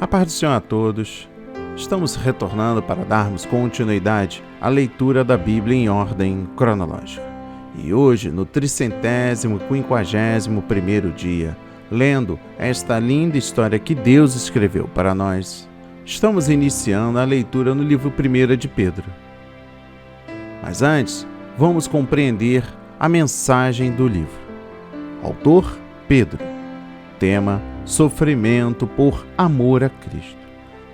A paz do Senhor a todos. Estamos retornando para darmos continuidade à leitura da Bíblia em ordem cronológica. E hoje, no 351º dia, lendo esta linda história que Deus escreveu para nós, estamos iniciando a leitura no livro 1 de Pedro. Mas antes, vamos compreender a mensagem do livro. Autor, Pedro. Tema, sofrimento por amor a Cristo.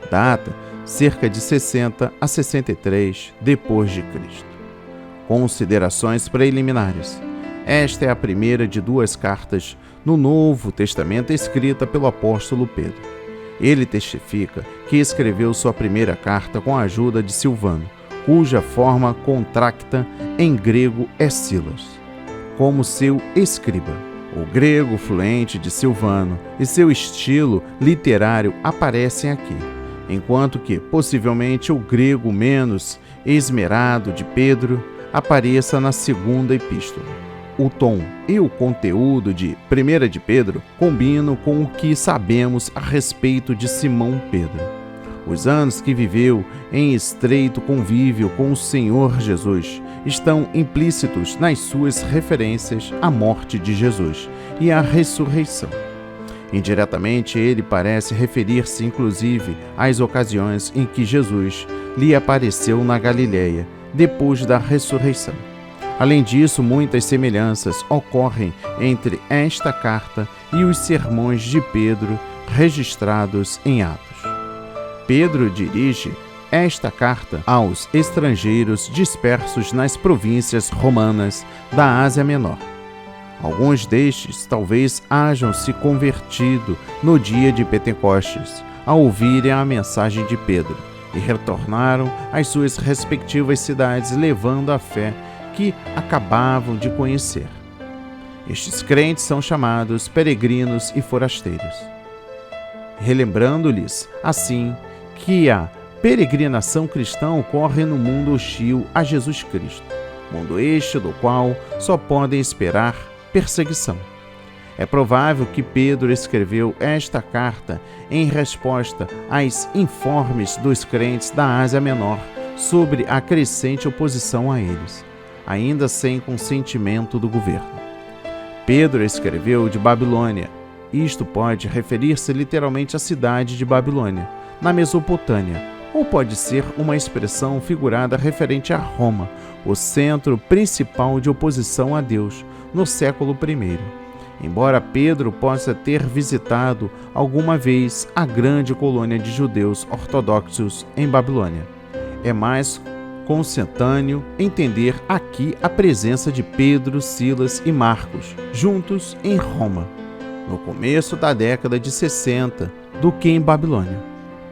Data, cerca de 60 a 63 depois de Cristo. Considerações preliminares. Esta é a primeira de duas cartas no Novo Testamento escrita pelo apóstolo Pedro. Ele testifica que escreveu sua primeira carta com a ajuda de Silvano, cuja forma contracta em grego é Silas, como seu escriba. O grego fluente de Silvano e seu estilo literário aparecem aqui, enquanto que, possivelmente, o grego menos esmerado de Pedro apareça na segunda epístola. O tom e o conteúdo de 1 de Pedro combinam com o que sabemos a respeito de Simão Pedro. Os anos que viveu em estreito convívio com o Senhor Jesus estão implícitos nas suas referências à morte de Jesus e à ressurreição. Indiretamente, ele parece referir-se inclusive às ocasiões em que Jesus lhe apareceu na Galileia, depois da ressurreição. Além disso, muitas semelhanças ocorrem entre esta carta e os sermões de Pedro registrados em Atos. Pedro dirige esta carta aos estrangeiros dispersos nas províncias romanas da Ásia Menor. Alguns destes talvez hajam se convertido no dia de Pentecostes ao ouvirem a mensagem de Pedro e retornaram às suas respectivas cidades levando a fé que acabavam de conhecer. Estes crentes são chamados peregrinos e forasteiros, relembrando-lhes assim que a peregrinação cristã ocorre no mundo hostil a Jesus Cristo, mundo este do qual só podem esperar perseguição. É provável que Pedro escreveu esta carta em resposta às informes dos crentes da Ásia Menor sobre a crescente oposição a eles, ainda sem consentimento do governo. Pedro escreveu de Babilônia. Isto pode referir-se literalmente à cidade de Babilônia, na Mesopotâmia, ou pode ser uma expressão figurada referente a Roma, o centro principal de oposição a Deus no século I. Embora Pedro possa ter visitado alguma vez a grande colônia de judeus ortodoxos em Babilônia, é mais consentâneo entender aqui a presença de Pedro, Silas e Marcos, juntos em Roma, no começo da década de 60, do que em Babilônia.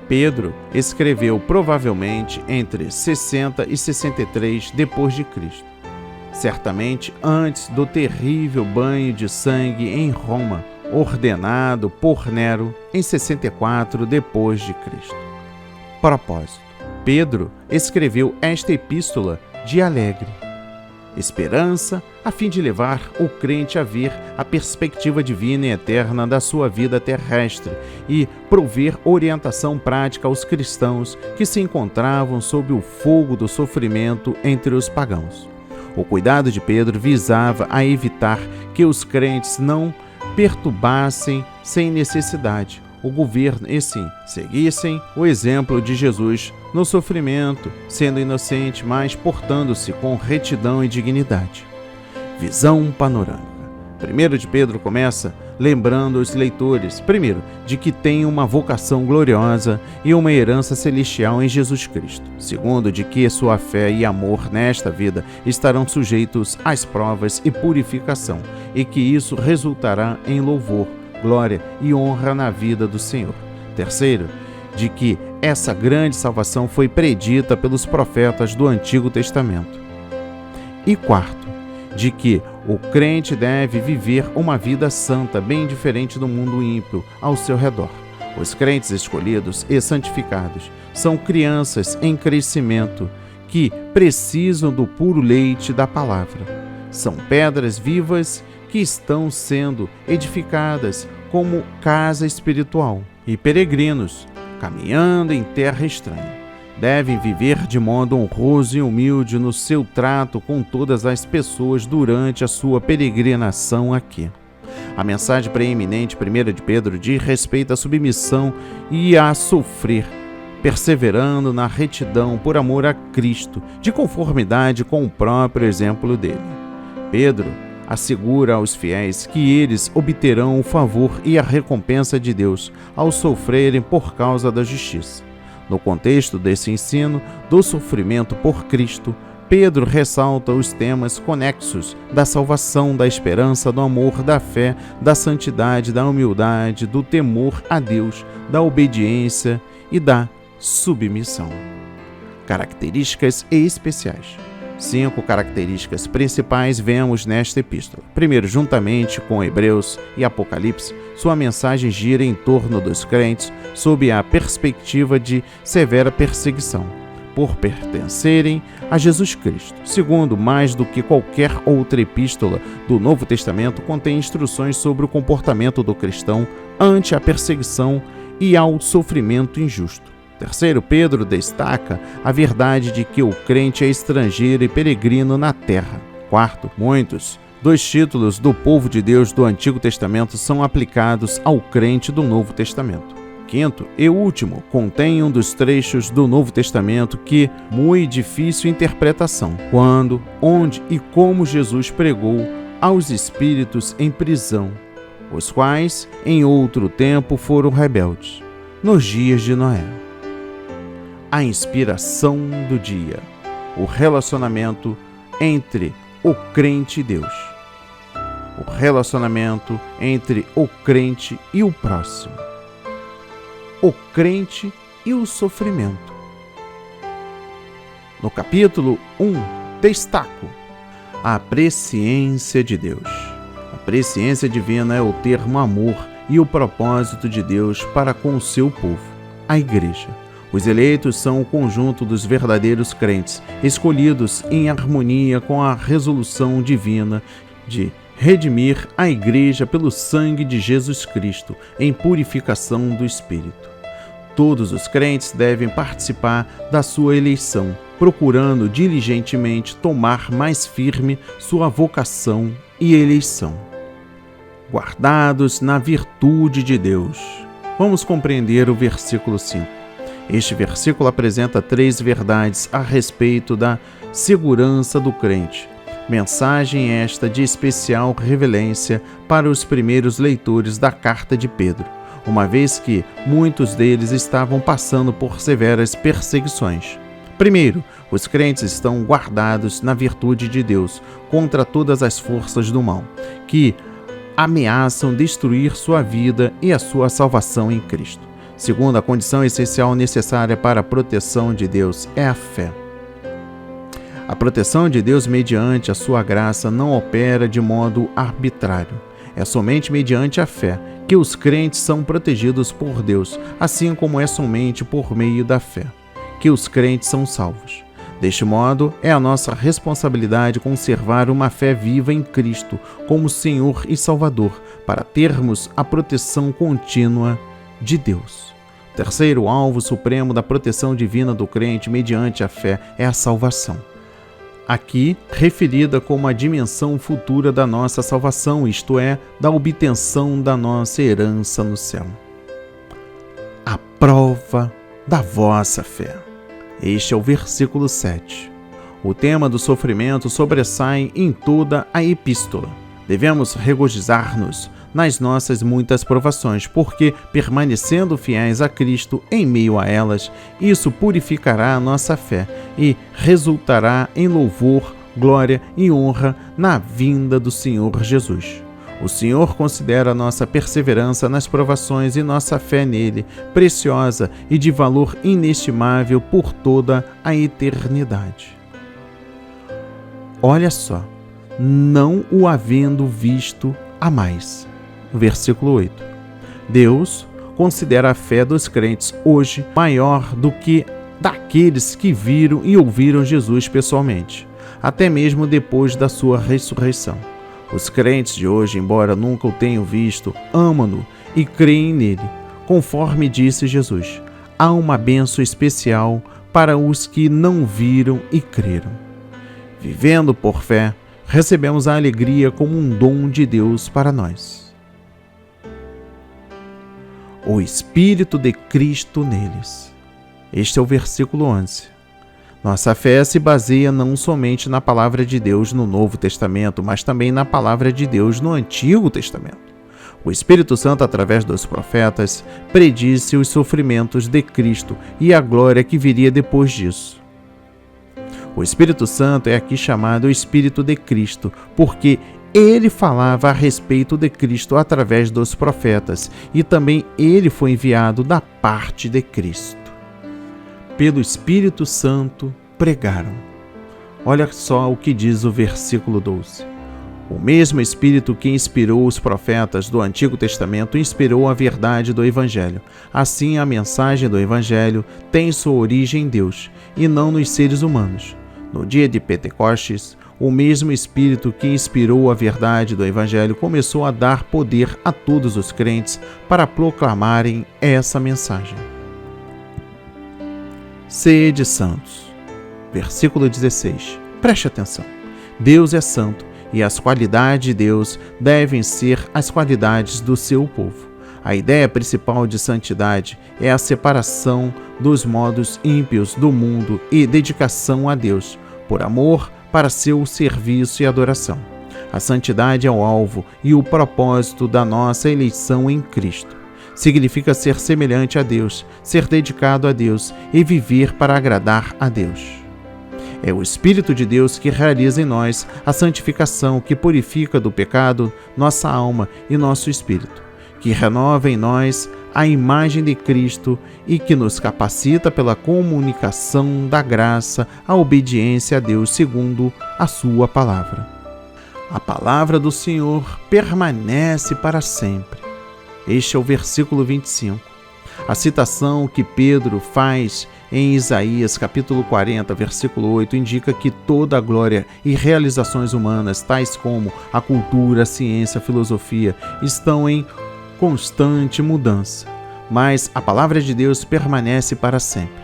Pedro escreveu provavelmente entre 60 e 63 depois de Cristo, certamente antes do terrível banho de sangue em Roma, ordenado por Nero em 64 depois de Cristo. Propósito: Pedro escreveu esta epístola de alegre esperança, a fim de levar o crente a ver a perspectiva divina e eterna da sua vida terrestre e prover orientação prática aos cristãos que se encontravam sob o fogo do sofrimento entre os pagãos. O cuidado de Pedro visava a evitar que os crentes não perturbassem sem necessidade o governo e sim seguissem o exemplo de Jesus no sofrimento, sendo inocente, mas portando-se com retidão e dignidade. Visão panorâmica. 1 de Pedro começa lembrando os leitores, primeiro, de que têm uma vocação gloriosa e uma herança celestial em Jesus Cristo. Segundo, de que sua fé e amor nesta vida estarão sujeitos às provas e purificação, e que isso resultará em louvor, glória e honra na vida do Senhor. Terceiro, de que essa grande salvação foi predita pelos profetas do Antigo Testamento. E quarto, de que o crente deve viver uma vida santa, bem diferente do mundo ímpio ao seu redor. Os crentes escolhidos e santificados são crianças em crescimento que precisam do puro leite da palavra. São pedras vivas que estão sendo edificadas como casa espiritual, e peregrinos, caminhando em terra estranha. Devem viver de modo honroso e humilde no seu trato com todas as pessoas durante a sua peregrinação aqui. A mensagem preeminente 1 de Pedro diz respeito à submissão e a sofrer, perseverando na retidão por amor a Cristo, de conformidade com o próprio exemplo dele. Pedro assegura aos fiéis que eles obterão o favor e a recompensa de Deus ao sofrerem por causa da justiça. No contexto desse ensino do sofrimento por Cristo, Pedro ressalta os temas conexos da salvação, da esperança, do amor, da fé, da santidade, da humildade, do temor a Deus, da obediência e da submissão. Características especiais. 5 características principais vemos nesta epístola. Primeiro, juntamente com Hebreus e Apocalipse, sua mensagem gira em torno dos crentes sob a perspectiva de severa perseguição, por pertencerem a Jesus Cristo. Segundo, mais do que qualquer outra epístola do Novo Testamento, contém instruções sobre o comportamento do cristão ante a perseguição e ao sofrimento injusto. Terceiro, Pedro destaca a verdade de que o crente é estrangeiro e peregrino na terra. Quarto, muitos dos títulos do povo de Deus do Antigo Testamento são aplicados ao crente do Novo Testamento. Quinto e último, contém um dos trechos do Novo Testamento que muito difícil interpretação, quando, onde e como Jesus pregou aos espíritos em prisão, os quais em outro tempo foram rebeldes, nos dias de Noé. A inspiração do dia, o relacionamento entre o crente e Deus, o relacionamento entre o crente e o próximo, o crente e o sofrimento. No capítulo 1, destaco a presciência de Deus. A presciência divina é o termo amor e o propósito de Deus para com o seu povo, a igreja. Os eleitos são o conjunto dos verdadeiros crentes, escolhidos em harmonia com a resolução divina de redimir a igreja pelo sangue de Jesus Cristo, em purificação do Espírito. Todos os crentes devem participar da sua eleição, procurando diligentemente tomar mais firme sua vocação e eleição. Guardados na virtude de Deus. Vamos compreender o versículo 5. Este versículo apresenta 3 verdades a respeito da segurança do crente. Mensagem esta de especial relevância para os primeiros leitores da carta de Pedro, uma vez que muitos deles estavam passando por severas perseguições. Primeiro, os crentes estão guardados na virtude de Deus contra todas as forças do mal, que ameaçam destruir sua vida e a sua salvação em Cristo. Segundo, a condição essencial necessária para a proteção de Deus é a fé. A proteção de Deus mediante a sua graça não opera de modo arbitrário. É somente mediante a fé que os crentes são protegidos por Deus, assim como é somente por meio da fé que os crentes são salvos. Deste modo, é a nossa responsabilidade conservar uma fé viva em Cristo como Senhor e Salvador, para termos a proteção contínua de Deus. O terceiro alvo supremo da proteção divina do crente mediante a fé é a salvação. Aqui, referida como a dimensão futura da nossa salvação, isto é, da obtenção da nossa herança no céu. A prova da vossa fé. Este é o versículo 7. O tema do sofrimento sobressai em toda a epístola. Devemos regozijar-nos nas nossas muitas provações, porque, permanecendo fiéis a Cristo em meio a elas, isso purificará a nossa fé e resultará em louvor, glória e honra na vinda do Senhor Jesus. O Senhor considera nossa perseverança nas provações e nossa fé nele preciosa e de valor inestimável por toda a eternidade. Olha só, não o havendo visto a mais. Versículo 8. Deus considera a fé dos crentes hoje maior do que daqueles que viram e ouviram Jesus pessoalmente, até mesmo depois da sua ressurreição. Os crentes de hoje, embora nunca o tenham visto, amam-no e creem nele, conforme disse Jesus. há uma bênção especial para os que não viram e creram. Vivendo por fé, recebemos a alegria como um dom de Deus para nós. O Espírito de Cristo neles. Este é o versículo 11. Nossa fé se baseia não somente na palavra de Deus no Novo Testamento, mas também na palavra de Deus no Antigo Testamento. O Espírito Santo, através dos profetas, predisse os sofrimentos de Cristo e a glória que viria depois disso. O Espírito Santo é aqui chamado o Espírito de Cristo, porque ele falava a respeito de Cristo através dos profetas e também ele foi enviado da parte de Cristo. Pelo Espírito Santo pregaram. Olha só o que diz o versículo 12. O mesmo Espírito que inspirou os profetas do Antigo Testamento inspirou a verdade do Evangelho. Assim, a mensagem do Evangelho tem sua origem em Deus e não nos seres humanos. No dia de Pentecostes, o mesmo Espírito que inspirou a verdade do Evangelho começou a dar poder a todos os crentes para proclamarem essa mensagem. Sede santos. Versículo 16. Preste atenção. Deus é santo e as qualidades de Deus devem ser as qualidades do seu povo. A ideia principal de santidade é a separação dos modos ímpios do mundo e dedicação a Deus, por amor para seu serviço e adoração. A santidade é o alvo e o propósito da nossa eleição em Cristo. Significa ser semelhante a Deus, ser dedicado a Deus e viver para agradar a Deus. É o Espírito de Deus que realiza em nós a santificação, que purifica do pecado nossa alma e nosso espírito, que renova em nós a imagem de Cristo e que nos capacita pela comunicação da graça à obediência a Deus segundo a sua palavra. A palavra do Senhor permanece para sempre. Este é o versículo 25. A citação que Pedro faz em Isaías capítulo 40, versículo 8, indica que toda a glória e realizações humanas, tais como a cultura, a ciência, a filosofia, estão em constante mudança, mas a palavra de Deus permanece para sempre.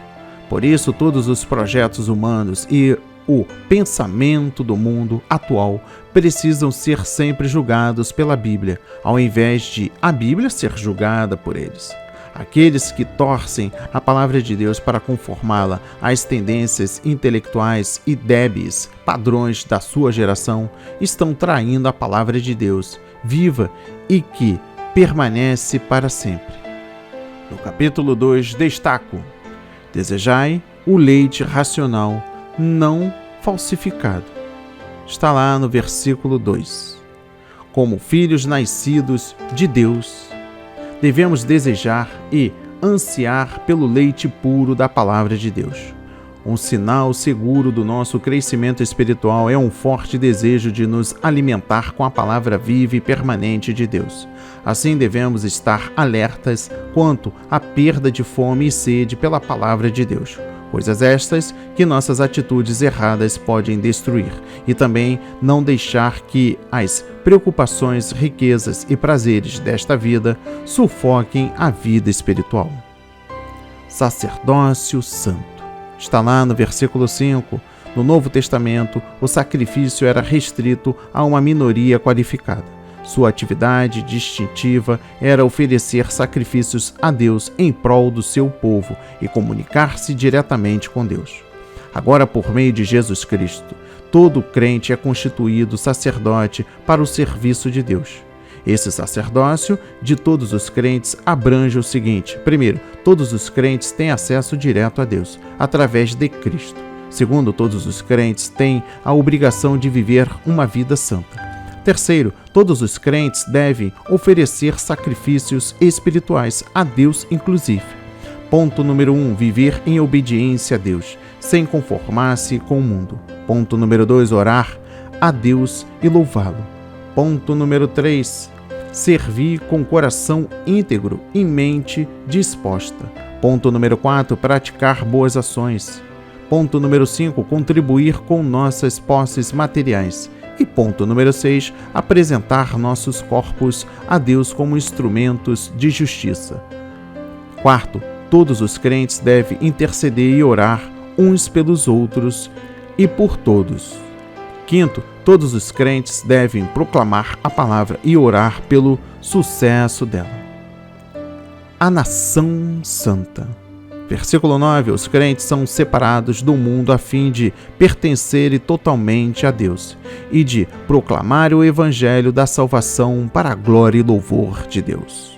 Por isso, todos os projetos humanos e o pensamento do mundo atual precisam ser sempre julgados pela Bíblia, ao invés de a Bíblia ser julgada por eles. Aqueles que torcem a palavra de Deus para conformá-la às tendências intelectuais e débeis padrões da sua geração estão traindo a palavra de Deus, viva e que permanece para sempre. No capítulo 2, destaco: desejai o leite racional, não falsificado. Está lá no versículo 2. Como filhos nascidos de Deus, devemos desejar e ansiar pelo leite puro da palavra de Deus. Um sinal seguro do nosso crescimento espiritual é um forte desejo de nos alimentar com a palavra viva e permanente de Deus. Assim, devemos estar alertas quanto à perda de fome e sede pela palavra de Deus. Coisas estas que nossas atitudes erradas podem destruir, e também não deixar que as preocupações, riquezas e prazeres desta vida sufoquem a vida espiritual. Sacerdócio santo. Está lá no versículo 5. No Novo Testamento, o sacrifício era restrito a uma minoria qualificada. Sua atividade distintiva era oferecer sacrifícios a Deus em prol do seu povo e comunicar-se diretamente com Deus. Agora, por meio de Jesus Cristo, todo crente é constituído sacerdote para o serviço de Deus. Esse sacerdócio de todos os crentes abrange o seguinte: primeiro, todos os crentes têm acesso direto a Deus, através de Cristo. Segundo, todos os crentes têm a obrigação de viver uma vida santa. Terceiro, todos os crentes devem oferecer sacrifícios espirituais a Deus inclusive. Ponto número 1, viver em obediência a Deus, sem conformar-se com o mundo. Ponto número 2, orar a Deus e louvá-lo. Ponto número 3, servir com coração íntegro e mente disposta. Ponto número 4, praticar boas ações. Ponto número 5, contribuir com nossas posses materiais. E ponto número 6, apresentar nossos corpos a Deus como instrumentos de justiça. Quarto, Todos os crentes devem interceder e orar uns pelos outros e por todos. Quinto, todos os crentes devem proclamar a palavra e orar pelo sucesso dela. A nação santa. Versículo 9. Os crentes são separados do mundo a fim de pertencerem totalmente a Deus e de proclamar o evangelho da salvação para a glória e louvor de Deus.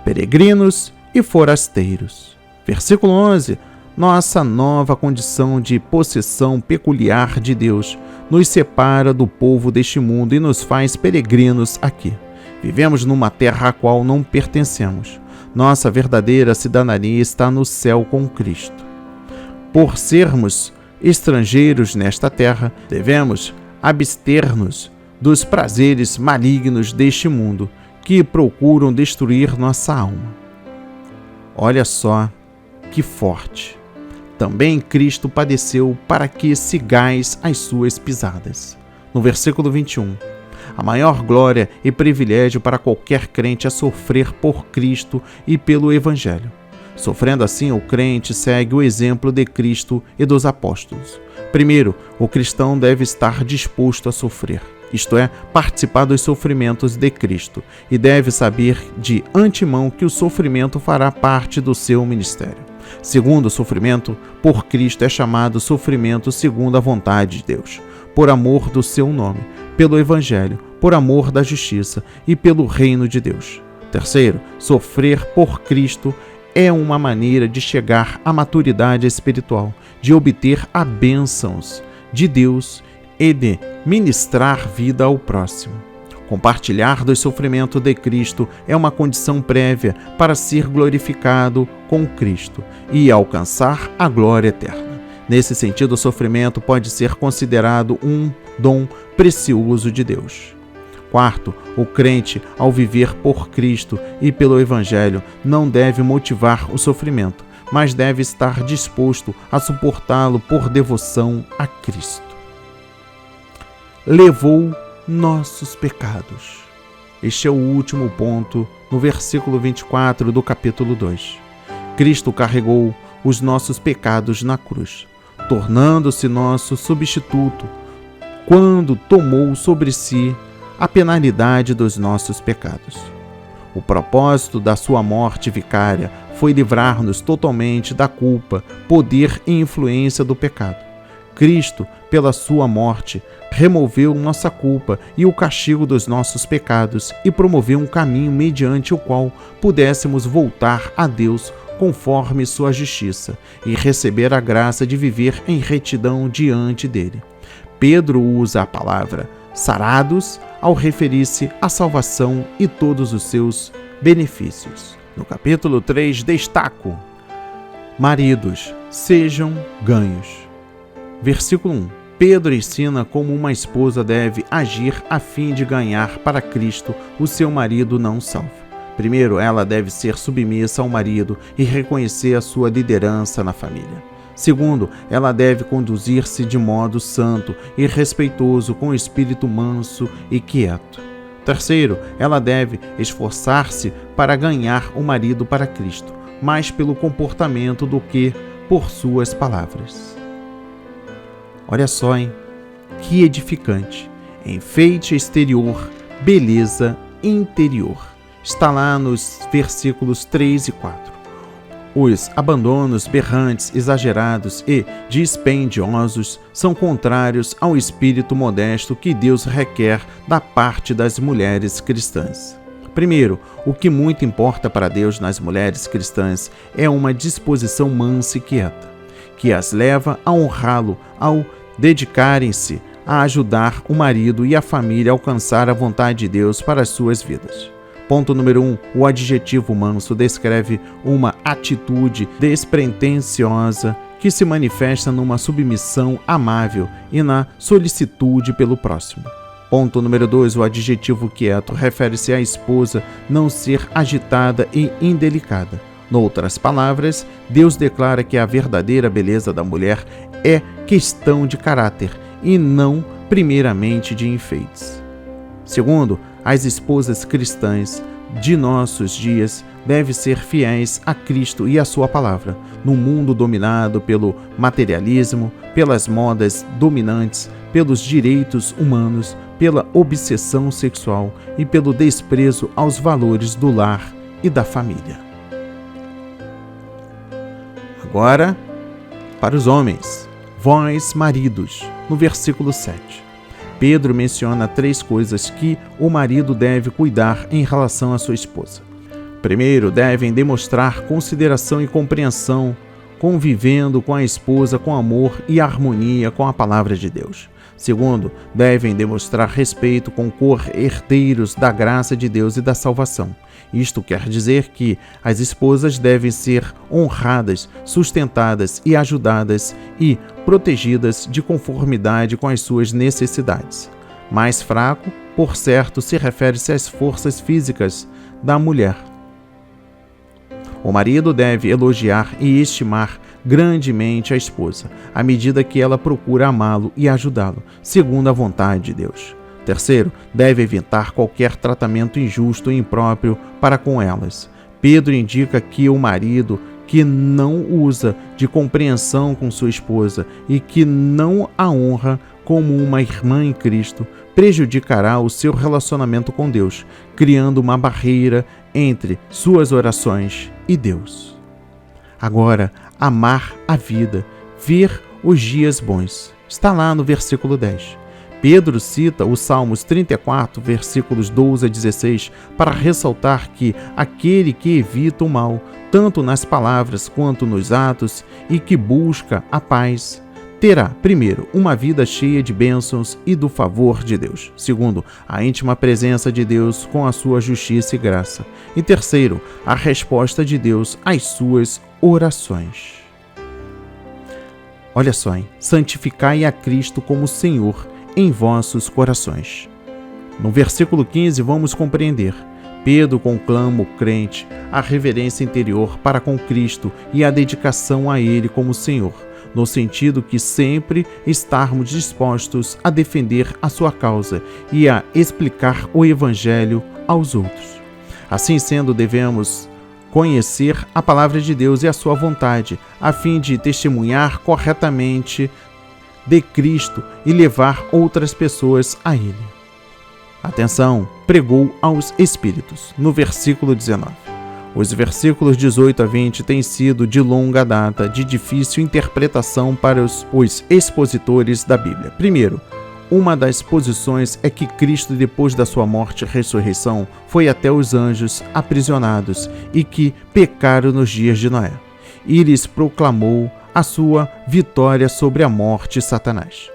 Peregrinos e forasteiros. Versículo 11. Nossa nova condição de possessão peculiar de Deus nos separa do povo deste mundo e nos faz peregrinos aqui. Vivemos numa terra à qual não pertencemos. Nossa verdadeira cidadania está no céu com Cristo. Por sermos estrangeiros nesta terra, devemos abster-nos dos prazeres malignos deste mundo que procuram destruir nossa alma. Olha só que forte! Também Cristo padeceu para que sigais as suas pisadas. No versículo 21. A maior glória e privilégio para qualquer crente é sofrer por Cristo e pelo Evangelho. Sofrendo assim, o crente segue o exemplo de Cristo e dos apóstolos. Primeiro, o cristão deve estar disposto a sofrer, isto é, participar dos sofrimentos de Cristo, e deve saber de antemão que o sofrimento fará parte do seu ministério. Segundo, o sofrimento por Cristo é chamado sofrimento segundo a vontade de Deus, por amor do seu nome, pelo Evangelho, por amor da justiça e pelo reino de Deus. Terceiro, sofrer por Cristo é uma maneira de chegar à maturidade espiritual, de obter as bênçãos de Deus e de ministrar vida ao próximo. Compartilhar do sofrimento de Cristo é uma condição prévia para ser glorificado com Cristo e alcançar a glória eterna. Nesse sentido, o sofrimento pode ser considerado um dom precioso de Deus. Quarto, o crente, ao viver por Cristo e pelo Evangelho, não deve motivar o sofrimento, mas deve estar disposto a suportá-lo por devoção a Cristo. Levou nossos pecados. Este é o último ponto no versículo 24 do capítulo 2. Cristo carregou os nossos pecados na cruz, tornando-se nosso substituto, quando tomou sobre si a penalidade dos nossos pecados. O propósito da sua morte vicária foi livrar-nos totalmente da culpa, poder e influência do pecado. Cristo, pela sua morte, removeu nossa culpa e o castigo dos nossos pecados e promoveu um caminho mediante o qual pudéssemos voltar a Deus conforme sua justiça e receber a graça de viver em retidão diante dele. Pedro usa a palavra sarados ao referir-se à salvação e todos os seus benefícios. No capítulo 3, destaco: maridos, sejam ganhos. Versículo 1. Pedro ensina como uma esposa deve agir a fim de ganhar para Cristo o seu marido não salvo. Primeiro, ela deve ser submissa ao marido e reconhecer a sua liderança na família. Segundo, ela deve conduzir-se de modo santo e respeitoso, com espírito manso e quieto. Terceiro, ela deve esforçar-se para ganhar o marido para Cristo, mais pelo comportamento do que por suas palavras. Olha só, hein? Que edificante. Enfeite exterior, beleza interior. Está lá nos versículos 3 e 4. Os abandonos berrantes, exagerados e dispendiosos são contrários ao espírito modesto que Deus requer da parte das mulheres cristãs. Primeiro, o que muito importa para Deus nas mulheres cristãs é uma disposição mansa e quieta, que as leva a honrá-lo ao dedicarem-se a ajudar o marido e a família a alcançar a vontade de Deus para as suas vidas. Ponto número 1. O adjetivo manso descreve uma atitude despretensiosa que se manifesta numa submissão amável e na solicitude pelo próximo. Ponto número 2. O adjetivo quieto refere-se à esposa não ser agitada e indelicada. Noutras palavras, Deus declara que a verdadeira beleza da mulher é questão de caráter e não primeiramente de enfeites. Segundo, as esposas cristãs de nossos dias deve ser fiéis a Cristo e a sua palavra, num mundo dominado pelo materialismo, pelas modas dominantes, pelos direitos humanos, pela obsessão sexual e pelo desprezo aos valores do lar e da família. Agora, para os homens, vós, maridos, no versículo 7. Pedro menciona 3 coisas que o marido deve cuidar em relação à sua esposa. Primeiro, devem demonstrar consideração e compreensão, convivendo com a esposa com amor e harmonia com a palavra de Deus. Segundo, devem demonstrar respeito com co-herdeiros da graça de Deus e da salvação. Isto quer dizer que as esposas devem ser honradas, sustentadas e ajudadas e protegidas de conformidade com as suas necessidades. Mais fraco, por certo, se refere-se às forças físicas da mulher. O marido deve elogiar e estimar grandemente a esposa, à medida que ela procura amá-lo e ajudá-lo, segundo a vontade de Deus. Terceiro, deve evitar qualquer tratamento injusto e impróprio para com elas. Pedro indica que o marido que não usa de compreensão com sua esposa e que não a honra como uma irmã em Cristo, prejudicará o seu relacionamento com Deus, criando uma barreira entre suas orações e Deus. Agora, amar a vida, ver os dias bons. Está lá no versículo 10. Pedro cita os Salmos 34, versículos 12 a 16, para ressaltar que aquele que evita o mal, tanto nas palavras quanto nos atos, e que busca a paz, terá, primeiro, uma vida cheia de bênçãos e do favor de Deus. Segundo, a íntima presença de Deus com a sua justiça e graça. E terceiro, a resposta de Deus às suas orações. Olha só, hein? Santificai a Cristo como Senhor em vossos corações. No versículo 15, vamos compreender. Pedro conclama o crente a reverência interior para com Cristo e a dedicação a Ele como Senhor, no sentido que sempre estarmos dispostos a defender a sua causa e a explicar o Evangelho aos outros. Assim sendo, devemos conhecer a palavra de Deus e a sua vontade, a fim de testemunhar corretamente de Cristo e levar outras pessoas a Ele. Atenção, pregou aos Espíritos, no versículo 19. Os versículos 18 a 20 têm sido de longa data de difícil interpretação para os expositores da Bíblia. Primeiro, uma das posições é que Cristo, depois da sua morte e ressurreição, foi até os anjos aprisionados e que pecaram nos dias de Noé, e lhes proclamou a sua vitória sobre a morte e Satanás.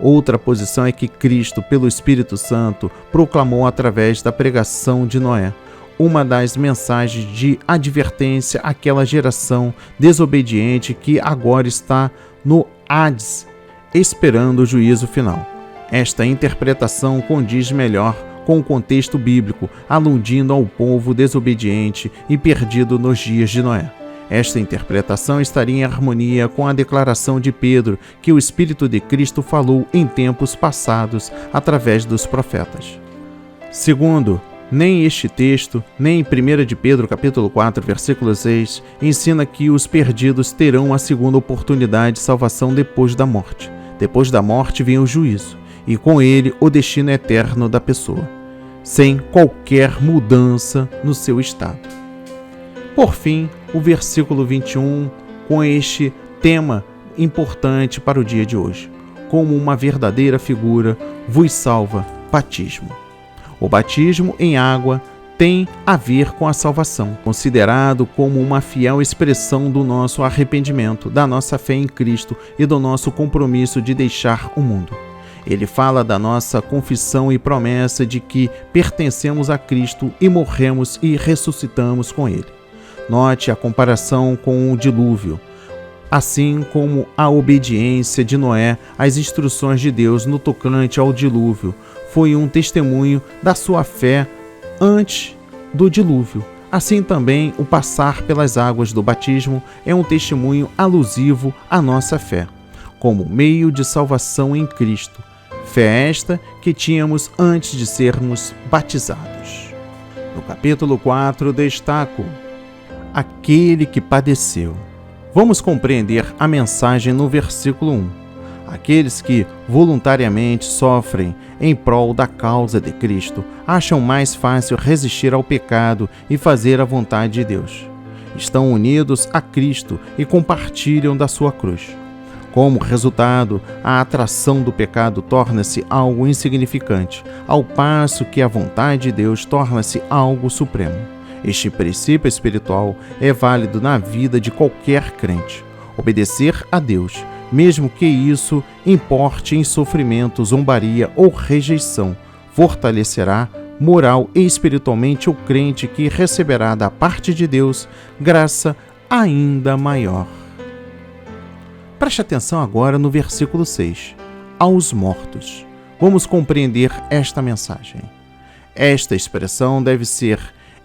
Outra posição é que Cristo, pelo Espírito Santo, proclamou através da pregação de Noé uma das mensagens de advertência àquela geração desobediente que agora está no Hades, esperando o juízo final. Esta interpretação condiz melhor com o contexto bíblico, aludindo ao povo desobediente e perdido nos dias de Noé. Esta interpretação estaria em harmonia com a declaração de Pedro que o Espírito de Cristo falou em tempos passados através dos profetas. Segundo, nem este texto, nem em 1 de Pedro, capítulo 4, versículo 6, ensina que os perdidos terão a segunda oportunidade de salvação depois da morte. Depois da morte vem o juízo, e com ele o destino eterno da pessoa, sem qualquer mudança no seu estado. Por fim, o versículo 21, com este tema importante para o dia de hoje. Como uma verdadeira figura, vos salva, batismo. O batismo em água tem a ver com a salvação, considerado como uma fiel expressão do nosso arrependimento, da nossa fé em Cristo e do nosso compromisso de deixar o mundo. Ele fala da nossa confissão e promessa de que pertencemos a Cristo e morremos e ressuscitamos com Ele. Note a comparação com o dilúvio, assim como a obediência de Noé às instruções de Deus no tocante ao dilúvio foi um testemunho da sua fé antes do dilúvio. Assim também o passar pelas águas do batismo é um testemunho alusivo à nossa fé, como meio de salvação em Cristo. Fé esta que tínhamos antes de sermos batizados. No capítulo 4, destaco aquele que padeceu. Vamos compreender a mensagem no versículo 1. Aqueles que voluntariamente sofrem em prol da causa de Cristo acham mais fácil resistir ao pecado e fazer a vontade de Deus. Estão unidos a Cristo e compartilham da sua cruz. Como resultado, a atração do pecado torna-se algo insignificante, ao passo que a vontade de Deus torna-se algo supremo. Este princípio espiritual é válido na vida de qualquer crente. Obedecer a Deus, mesmo que isso importe em sofrimento, zombaria ou rejeição, fortalecerá moral e espiritualmente o crente, que receberá da parte de Deus graça ainda maior. Preste atenção agora no versículo 6. Aos mortos. Vamos compreender esta mensagem. Esta expressão deve ser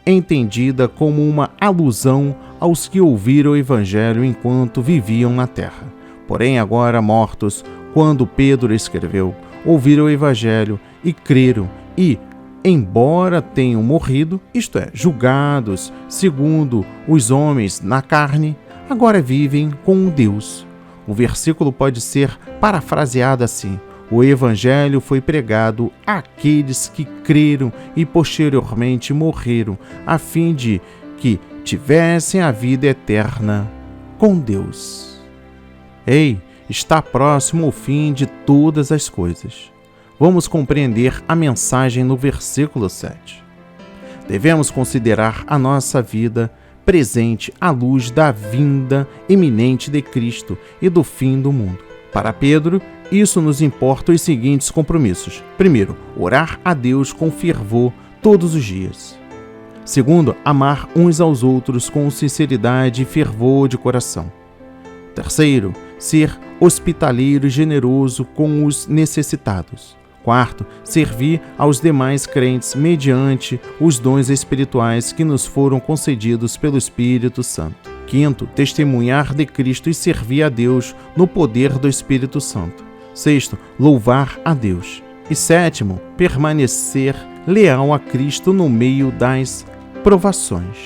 entendida como uma alusão aos que ouviram o Evangelho enquanto viviam na terra. Porém, agora mortos, quando Pedro escreveu, ouviram o Evangelho e creram e, embora tenham morrido, isto é, julgados segundo os homens na carne, agora vivem com Deus. O versículo pode ser parafraseado assim: o Evangelho foi pregado àqueles que creram e posteriormente morreram, a fim de que tivessem a vida eterna com Deus. Ei, está próximo o fim de todas as coisas. Vamos compreender a mensagem no versículo 7. Devemos considerar a nossa vida presente à luz da vinda iminente de Cristo e do fim do mundo. Para Pedro, isso nos importa os seguintes compromissos. Primeiro, orar a Deus com fervor todos os dias. Segundo, amar uns aos outros com sinceridade e fervor de coração. Terceiro, ser hospitaleiro e generoso com os necessitados. Quarto, servir aos demais crentes mediante os dons espirituais que nos foram concedidos pelo Espírito Santo. Quinto, testemunhar de Cristo e servir a Deus no poder do Espírito Santo. Sexto, louvar a Deus. E sétimo, permanecer leal a Cristo no meio das provações.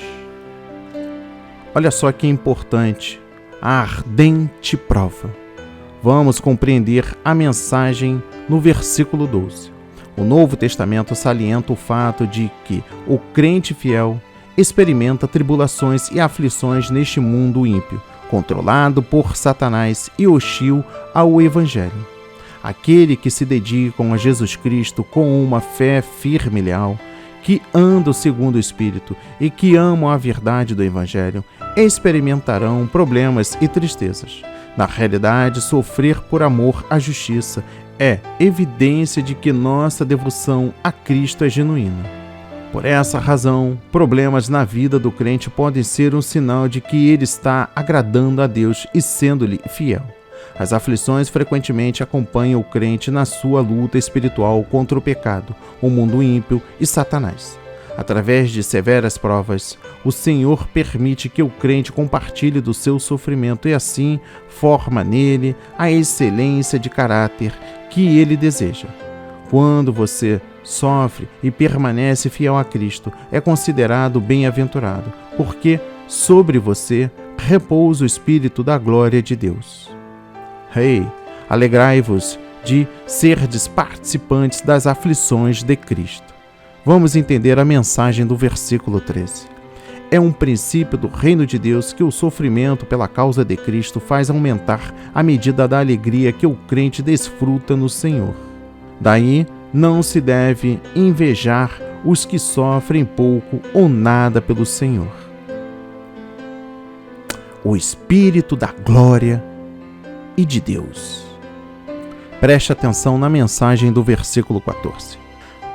Olha só que importante, a ardente prova. Vamos compreender a mensagem no versículo 12. O Novo Testamento salienta o fato de que o crente fiel experimenta tribulações e aflições neste mundo ímpio, controlado por Satanás e hostil ao Evangelho. Aquele que se dedicam a Jesus Cristo com uma fé firme e leal, que andam segundo o Espírito e que amam a verdade do Evangelho, experimentarão problemas e tristezas. Na realidade, sofrer por amor à justiça é evidência de que nossa devoção a Cristo é genuína. Por essa razão, problemas na vida do crente podem ser um sinal de que ele está agradando a Deus e sendo-lhe fiel. As aflições frequentemente acompanham o crente na sua luta espiritual contra o pecado, o mundo ímpio e Satanás. Através de severas provas, o Senhor permite que o crente compartilhe do seu sofrimento e assim forma nele a excelência de caráter que ele deseja. Quando você sofre e permanece fiel a Cristo, é considerado bem-aventurado, porque sobre você repousa o Espírito da glória de Deus. Alegrai-vos de serdes participantes das aflições de Cristo. Vamos entender a mensagem do versículo 13. É um princípio do reino de Deus que o sofrimento pela causa de Cristo faz aumentar a medida da alegria que o crente desfruta no Senhor. Daí, não se deve invejar os que sofrem pouco ou nada pelo Senhor. O Espírito da glória e de Deus. Preste atenção na mensagem do versículo 14.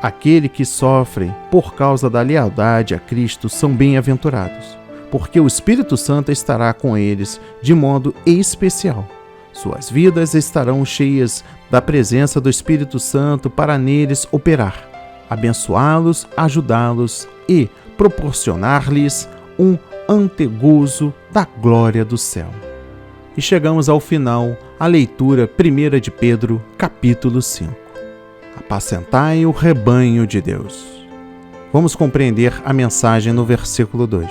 Aquele que sofre por causa da lealdade a Cristo são bem-aventurados, porque o Espírito Santo estará com eles de modo especial. Suas vidas estarão cheias da presença do Espírito Santo para neles operar, abençoá-los, ajudá-los e proporcionar-lhes um antegozo da glória do céu. E chegamos ao final, a leitura 1 de Pedro, capítulo 5. Apacentai o rebanho de Deus. Vamos compreender a mensagem no versículo 2.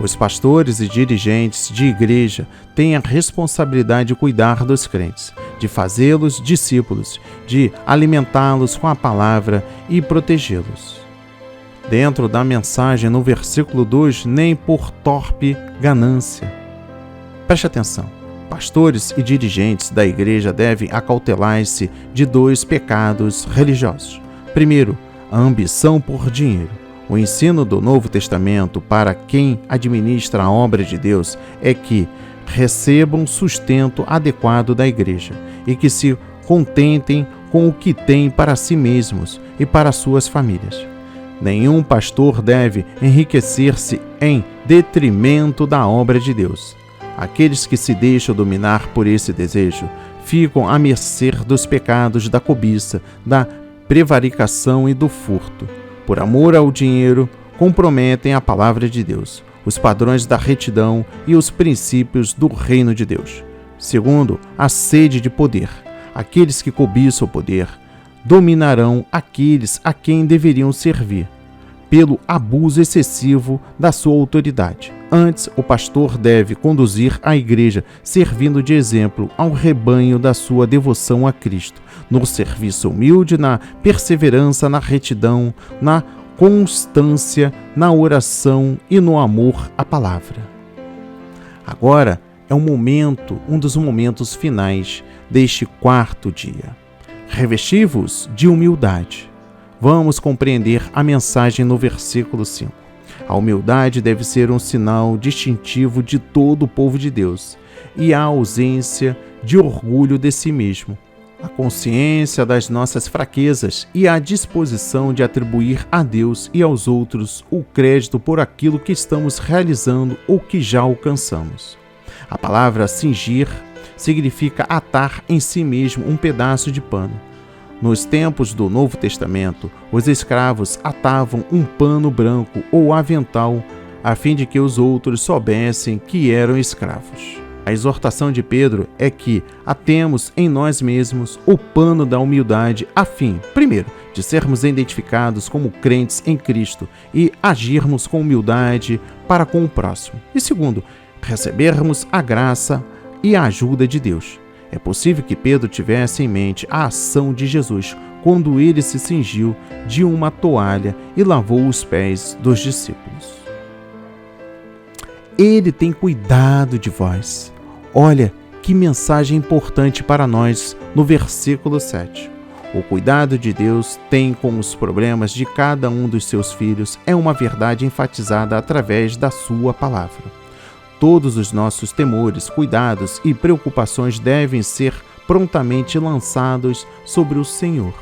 Os pastores e dirigentes de igreja têm a responsabilidade de cuidar dos crentes, de fazê-los discípulos, de alimentá-los com a palavra e protegê-los. Dentro da mensagem no versículo 2, nem por torpe ganância. Preste atenção. Pastores e dirigentes da igreja devem acautelar-se de 2 pecados religiosos. Primeiro, a ambição por dinheiro. O ensino do Novo Testamento para quem administra a obra de Deus é que recebam sustento adequado da igreja e que se contentem com o que têm para si mesmos e para suas famílias. Nenhum pastor deve enriquecer-se em detrimento da obra de Deus. Aqueles que se deixam dominar por esse desejo ficam à mercê dos pecados da cobiça, da prevaricação e do furto. Por amor ao dinheiro, comprometem a palavra de Deus, os padrões da retidão e os princípios do reino de Deus. Segundo, a sede de poder. Aqueles que cobiçam o poder dominarão aqueles a quem deveriam servir, pelo abuso excessivo da sua autoridade. Antes, o pastor deve conduzir a igreja, servindo de exemplo ao rebanho da sua devoção a Cristo, no serviço humilde, na perseverança, na retidão, na constância, na oração e no amor à palavra. Agora é um dos momentos finais deste 4º dia. Revesti-vos de humildade. Vamos compreender a mensagem no versículo 5. A humildade deve ser um sinal distintivo de todo o povo de Deus e a ausência de orgulho de si mesmo, a consciência das nossas fraquezas e a disposição de atribuir a Deus e aos outros o crédito por aquilo que estamos realizando ou que já alcançamos. A palavra cingir significa atar em si mesmo um pedaço de pano. Nos tempos do Novo Testamento, os escravos atavam um pano branco ou avental a fim de que os outros soubessem que eram escravos. A exortação de Pedro é que atemos em nós mesmos o pano da humildade a fim, primeiro, de sermos identificados como crentes em Cristo e agirmos com humildade para com o próximo. E segundo, recebermos a graça e a ajuda de Deus. É possível que Pedro tivesse em mente a ação de Jesus quando ele se cingiu de uma toalha e lavou os pés dos discípulos. Ele tem cuidado de vós. Olha que mensagem importante para nós no versículo 7. O cuidado de Deus tem com os problemas de cada um dos seus filhos é uma verdade enfatizada através da sua palavra. Todos os nossos temores, cuidados e preocupações devem ser prontamente lançados sobre o Senhor.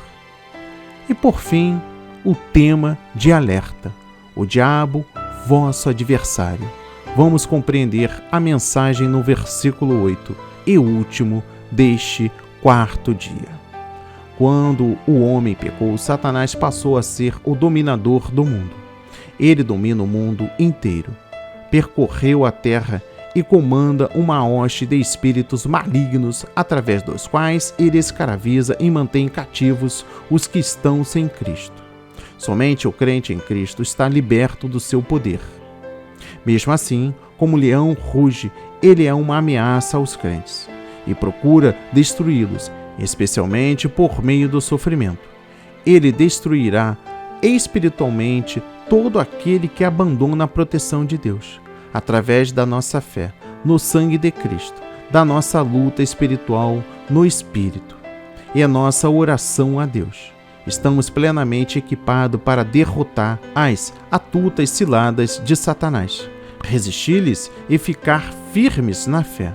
E por fim, o tema de alerta: o diabo, vosso adversário. Vamos compreender a mensagem no versículo 8 e último deste 4º dia. Quando o homem pecou, Satanás passou a ser o dominador do mundo. Ele domina o mundo inteiro. Percorreu a terra e comanda uma hoste de espíritos malignos, através dos quais ele escraviza e mantém cativos os que estão sem Cristo. Somente o crente em Cristo está liberto do seu poder. Mesmo assim, como leão ruge, ele é uma ameaça aos crentes e procura destruí-los, especialmente por meio do sofrimento. Ele destruirá espiritualmente todo aquele que abandona a proteção de Deus, através da nossa fé no sangue de Cristo, da nossa luta espiritual no Espírito e a nossa oração a Deus. Estamos plenamente equipados para derrotar as astutas ciladas de Satanás, resistir-lhes e ficar firmes na fé.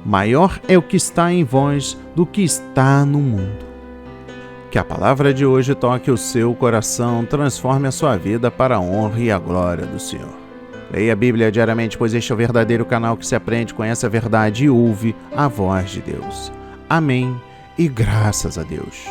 Maior é o que está em vós do que está no mundo. Que a palavra de hoje toque o seu coração, transforme a sua vida para a honra e a glória do Senhor. Leia a Bíblia diariamente, pois este é o verdadeiro canal que se aprende, conhece a verdade e ouve a voz de Deus. Amém e graças a Deus.